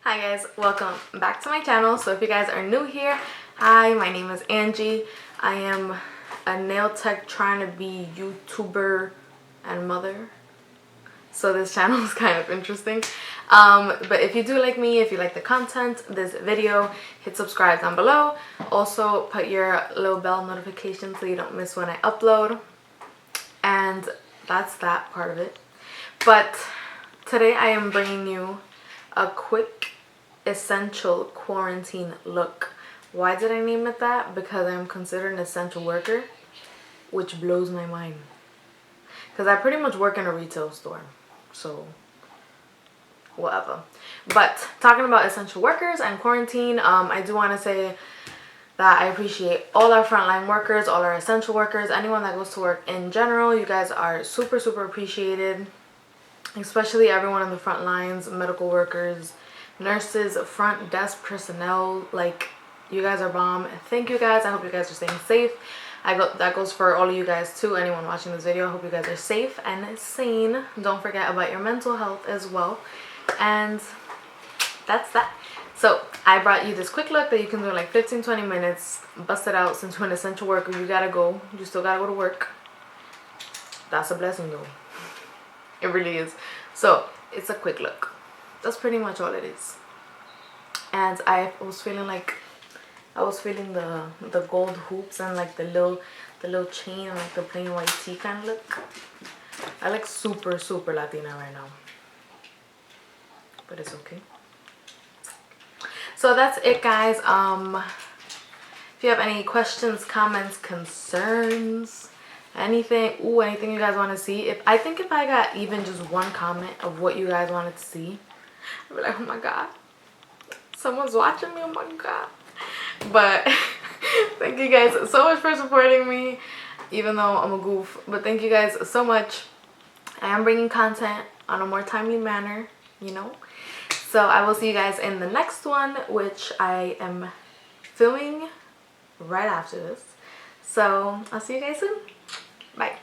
Hi guys, welcome back to my channel. So if you guys are new here, hi, my name is Angie. I am a nail tech trying to be YouTuber and mother. So this channel is kind of interesting. But if you do like me, if you like the content, this video, hit subscribe down below. Also put your little bell notification so you don't miss when I upload. And that's that part of it. But today I am bringing you a quick essential quarantine look. Why did I name it that? Because I'm considered an essential worker, which blows my mind. Because I pretty much work in a retail store, so whatever. But talking about essential workers and quarantine, I do want to say that I appreciate all our frontline workers, all our essential workers, anyone that goes to work in general. You guys are super appreciated, especially everyone on the front lines, medical workers, nurses, front desk personnel. Like, you guys are bomb. Thank you guys. I hope you guys are staying safe. That goes for all of you guys too, anyone watching this video. I hope you guys are safe and sane. Don't forget about your mental health as well. And that's that. So I brought you this quick look that you can do in like 15-20 minutes. Bust it out. Since you're an essential worker, you gotta go. You still gotta go to work. That's a blessing though. It really is. So it's a quick look. That's pretty much all it is. And I was feeling the gold hoops and like the little chain and like the plain white tee kind of look. I like super Latina right now, but it's okay. So that's it, guys. If you have any questions, comments, concerns, anything you guys want to see, if I got even just one comment of what you guys wanted to see, I'd be like, oh my god, someone's watching me, oh my god. But thank you guys so much for supporting me, even though I'm a goof. But thank you guys so much. I am bringing content on a more timely manner, you know. So I will see you guys in the next one, which I am filming right after this. So I'll see you guys soon. Bye.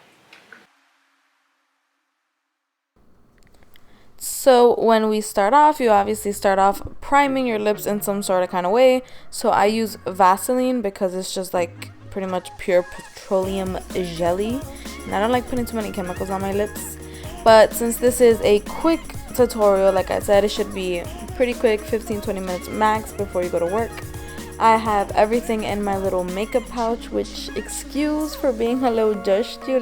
So when we start off, you obviously start off priming your lips in some sort of kind of way. So I use Vaseline because it's just like pretty much pure petroleum jelly. And I don't like putting too many chemicals on my lips. But since this is a quick tutorial, like I said, it should be pretty quick, 15-20 minutes max before you go to work. I have everything in my little makeup pouch, which, excuse for being a little dusty,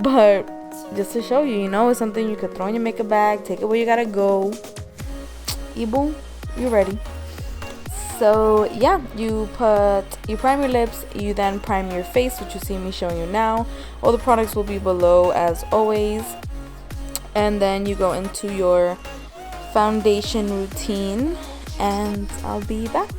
but just to show you, you know, it's something you could throw in your makeup bag, take it where you gotta go. Ibu, you ready? So yeah, you prime your lips, you then prime your face, which you see me showing you now. All the products will be below as always. And then you go into your foundation routine, and I'll be back.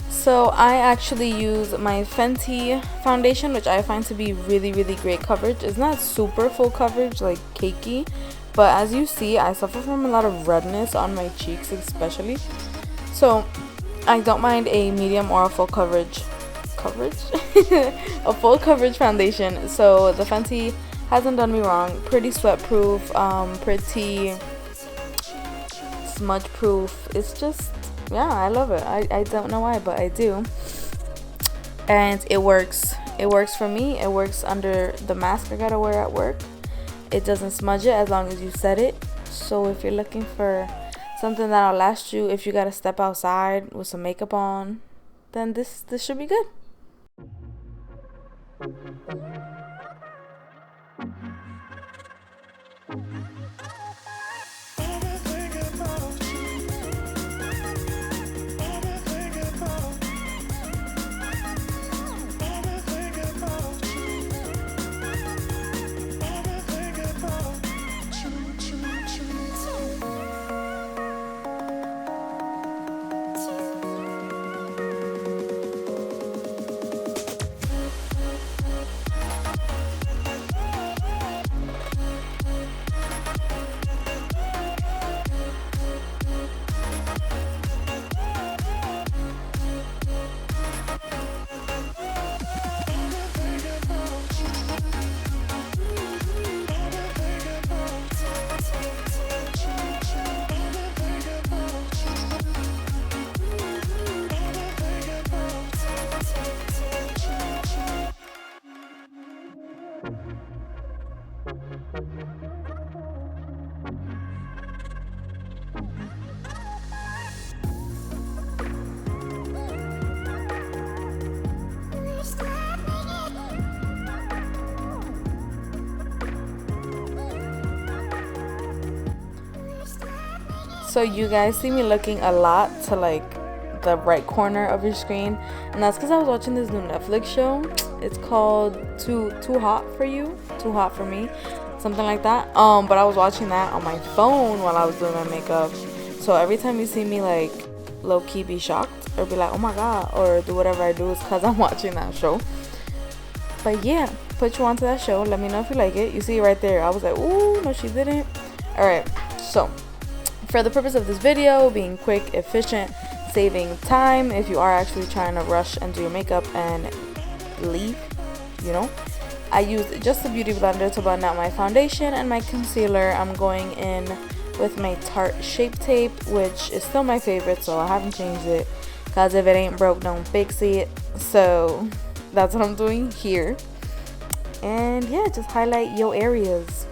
So I actually use my Fenty foundation, which I find to be really great coverage. It's not super full coverage, like cakey, but as you see, I suffer from a lot of redness on my cheeks especially. So I don't mind a medium or a full coverage a full coverage foundation. So the Fenty hasn't done me wrong. Pretty sweat proof, pretty smudge proof. It's just, yeah, I love it. I don't know why, but I do. And it works. It works for me. It works under the mask I gotta wear at work. It doesn't smudge it as long as you set it. So if you're looking for something that'll last you if you gotta step outside with some makeup on, then this should be good. So you guys see me looking a lot to like the right corner of your screen, and that's because I was watching this new Netflix show. It's called Too Hot for You, Too Hot for Me, something like that. But I was watching that on my phone while I was doing my makeup. So every time you see me like low-key be shocked or be like, oh my god, or do whatever I do, is because I'm watching that show. But yeah, put you onto that show. Let me know if you like it. You see it right there. I was like, ooh, no she didn't. Alright, so for the purpose of this video, being quick, efficient, saving time if you are actually trying to rush and do your makeup and leave, you know, I used just a beauty blender to blend out my foundation and my concealer. I'm going in with my Tarte Shape Tape, which is still my favorite, so I haven't changed it, because if it ain't broke, don't fix it. So that's what I'm doing here. And yeah, just highlight your areas.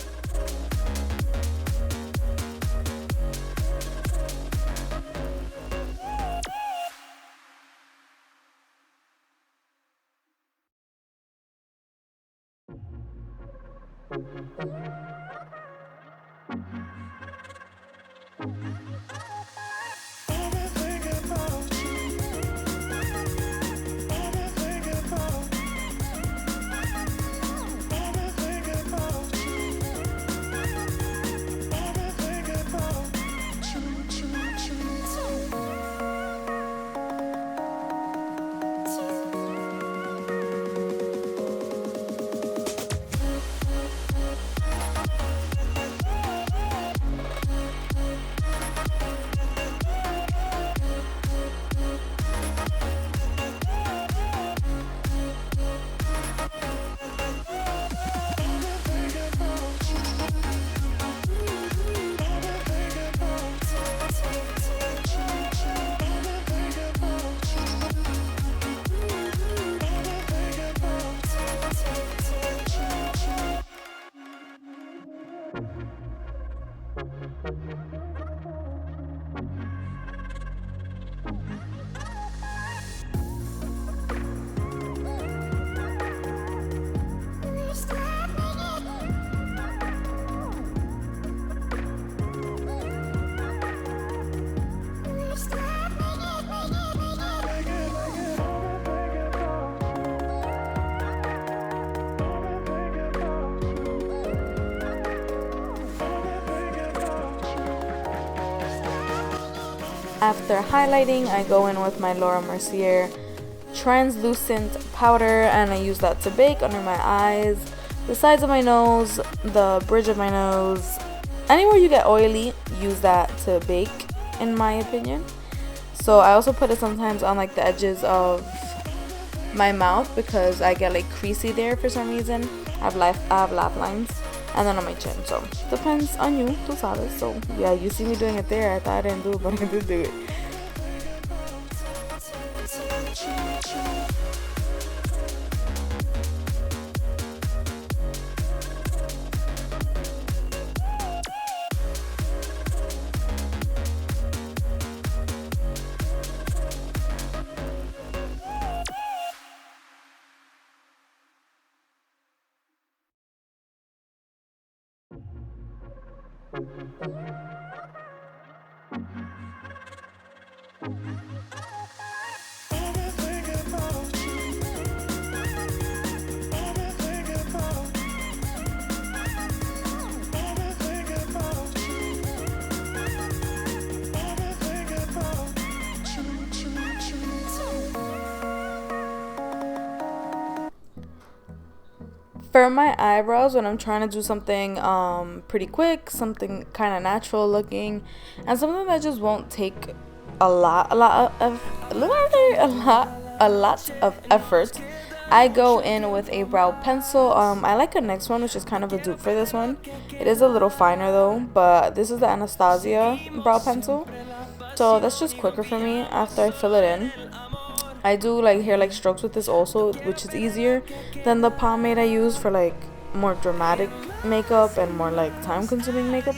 After highlighting, I go in with my Laura Mercier translucent powder, and I use that to bake under my eyes, the sides of my nose, the bridge of my nose. Anywhere you get oily, use that to bake, in my opinion. So I also put it sometimes on like the edges of my mouth, because I get like creasy there for some reason. I have laugh lines. And then on my chin, so depends on you, tú sabes. So yeah, you see me doing it there. I thought I didn't do it, but I did do it. For my eyebrows, when I'm trying to do something pretty quick, something kind of natural looking, and something that just won't take a lot of effort, I go in with a brow pencil. I like a NYX one, which is kind of a dupe for this one. It is a little finer though, but this is the Anastasia brow pencil, so that's just quicker for me after I fill it in. I do like hair like strokes with this also, which is easier than the pomade I use for like more dramatic makeup and more like time consuming makeup.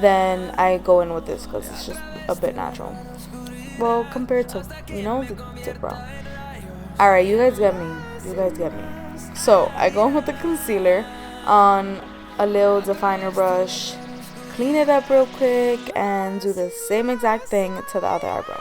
Then I go in with this because it's just a bit natural. Well, compared to, you know, the tip brow. Alright, you guys get me. You guys get me. So I go in with the concealer on a little definer brush, clean it up real quick, and do the same exact thing to the other eyebrow.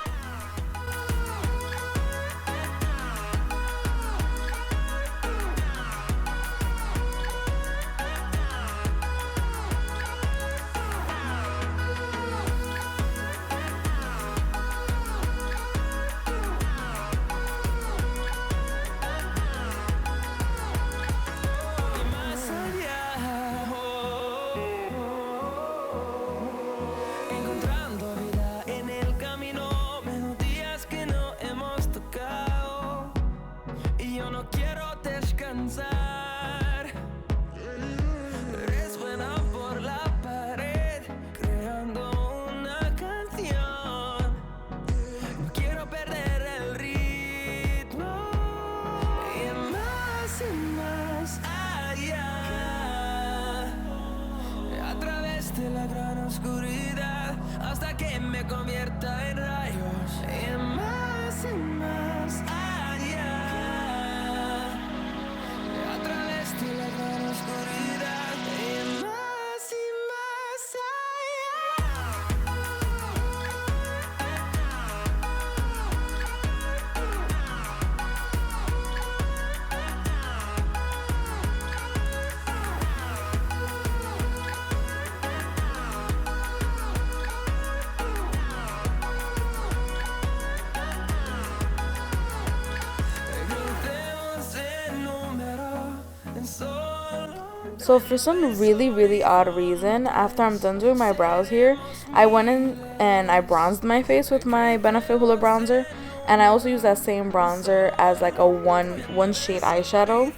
So for some really odd reason, after I'm done doing my brows here, I went in and I bronzed my face with my Benefit Hoola bronzer, and I also use that same bronzer as like a one shade eyeshadow,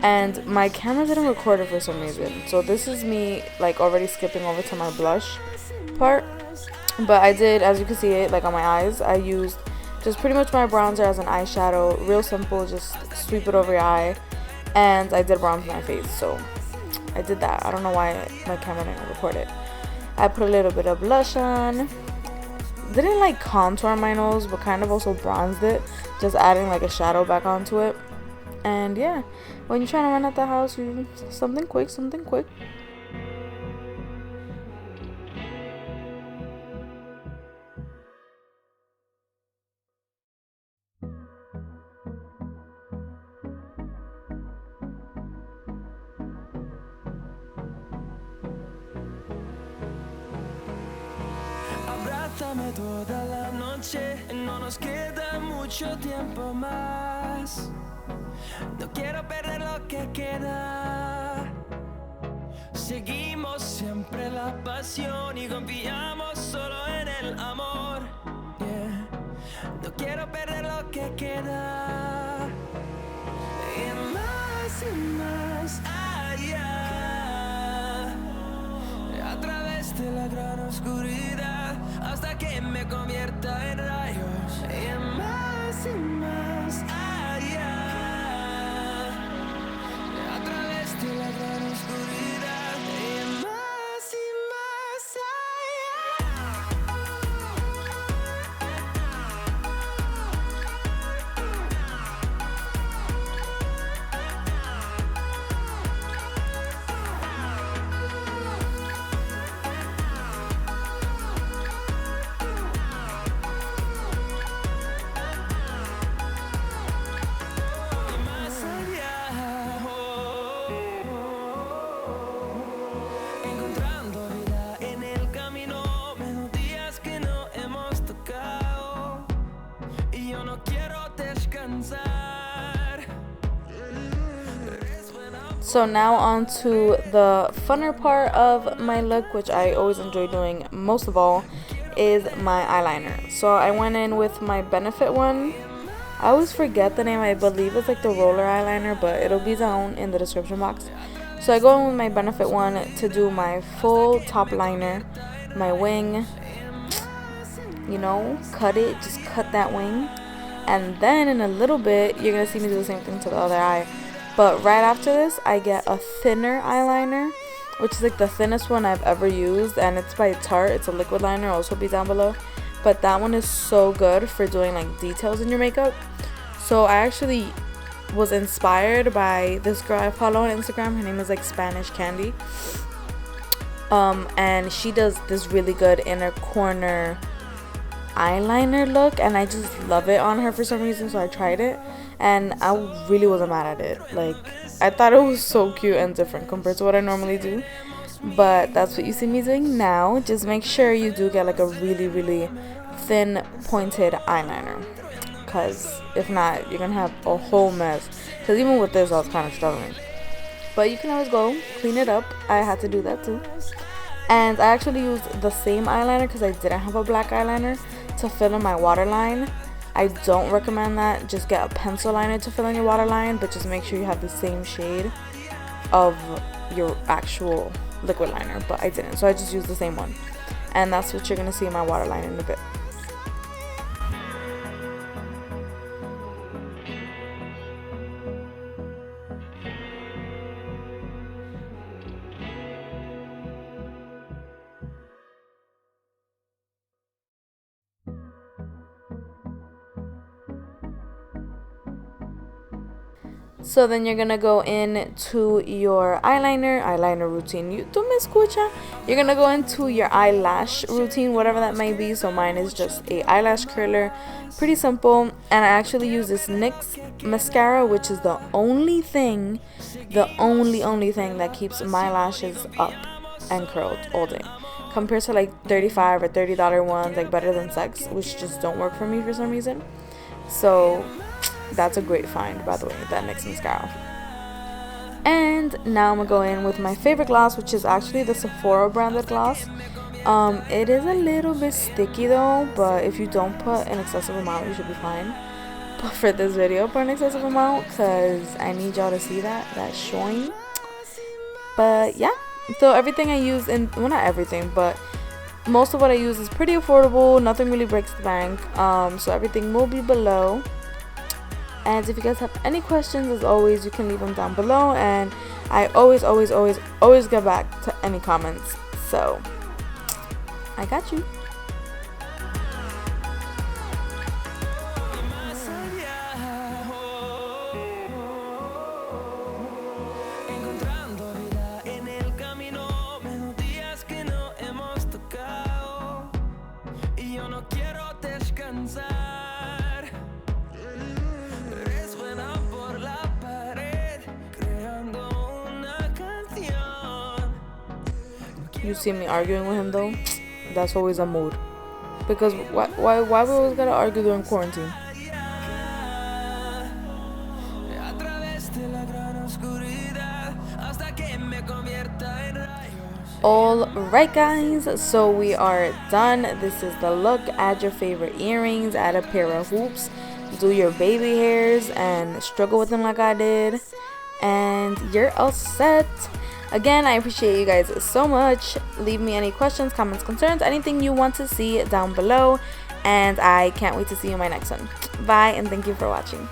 and my camera didn't record it for some reason. So this is me like already skipping over to my blush part, but I did, as you can see it like on my eyes, I used just pretty much my bronzer as an eyeshadow, real simple, just sweep it over your eye, and I did bronze my face. So I did that. I don't know why my camera didn't record it. I put a little bit of blush on. Didn't like contour my nose, but kind of also bronzed it, just adding like a shadow back onto it. And yeah, when you're trying to run out the house, you something quick. Abrázame toda la noche, no nos queda mucho tiempo más. No quiero perder lo que queda. Seguimos siempre la pasión y confiamos solo en el amor. Yeah. No quiero perder lo que queda. Y más allá. A través de la gran oscuridad, hasta que me convierta en rayos. Y más allá. A través de la gran oscuridad. Y más allá. y yo no quiero descansar. So now on to the funner part of my look, which I always enjoy doing most of all, is my eyeliner. So I went in with my Benefit one. I always forget the name. I believe it's like the roller eyeliner, but it'll be down in the description box. So I go in with my Benefit one to do my full top liner, my wing, you know, cut it, just cut that wing. And then in a little bit, you're going to see me do the same thing to the other eye. But right after this, I get a thinner eyeliner, which is like the thinnest one I've ever used. And it's by Tarte. It's a liquid liner, also be down below. But that one is so good for doing like details in your makeup. So I actually was inspired by this girl I follow on Instagram. Her name is like Spanish Candy. And she does this really good inner corner eyeliner look, and I just love it on her for some reason. So I tried it, and I really wasn't mad at it. Like, I thought it was so cute and different compared to what I normally do. But that's what you see me doing now. Just make sure you do get like a really, really thin pointed eyeliner, because if not, you're gonna have a whole mess. Because even with this, I was kind of struggling. But you can always go clean it up. I had to do that too. And I actually used the same eyeliner because I didn't have a black eyeliner to fill in my waterline. I don't recommend that. Just get a pencil liner to fill in your waterline, but just make sure you have the same shade of your actual liquid liner. But I didn't, so I just used the same one. And that's what you're going to see in my waterline in a bit. So then you're gonna go into your eyeliner routine. ¿Tú me escucha? You're gonna go into your eyelash routine, whatever that may be. So mine is just a eyelash curler, pretty simple. And I actually use this NYX mascara, which is the only thing that keeps my lashes up and curled all day, compared to like $35 or $30 ones like Better Than Sex, which just don't work for me for some reason. So that's a great find, by the way, that NYX mascara. And now I'm gonna go in with my favorite gloss, which is actually the Sephora branded gloss. It is a little bit sticky though, but if you don't put an excessive amount, you should be fine. But for this video, put an excessive amount, because I need y'all to see that showing. But yeah, so everything I use, well, not everything, but most of what I use is pretty affordable. Nothing really breaks the bank. So everything will be below. And if you guys have any questions, as always, you can leave them down below. And I always get back to any comments. So I got you. You see me arguing with him though, that's always a mood. Because why we always gotta argue during quarantine? Alright guys, so we are done. This is the look. Add your favorite earrings, add a pair of hoops, do your baby hairs and struggle with them like I did, and you're all set. Again, I appreciate you guys so much. Leave me any questions, comments, concerns, anything you want to see down below. And I can't wait to see you in my next one. Bye, and thank you for watching.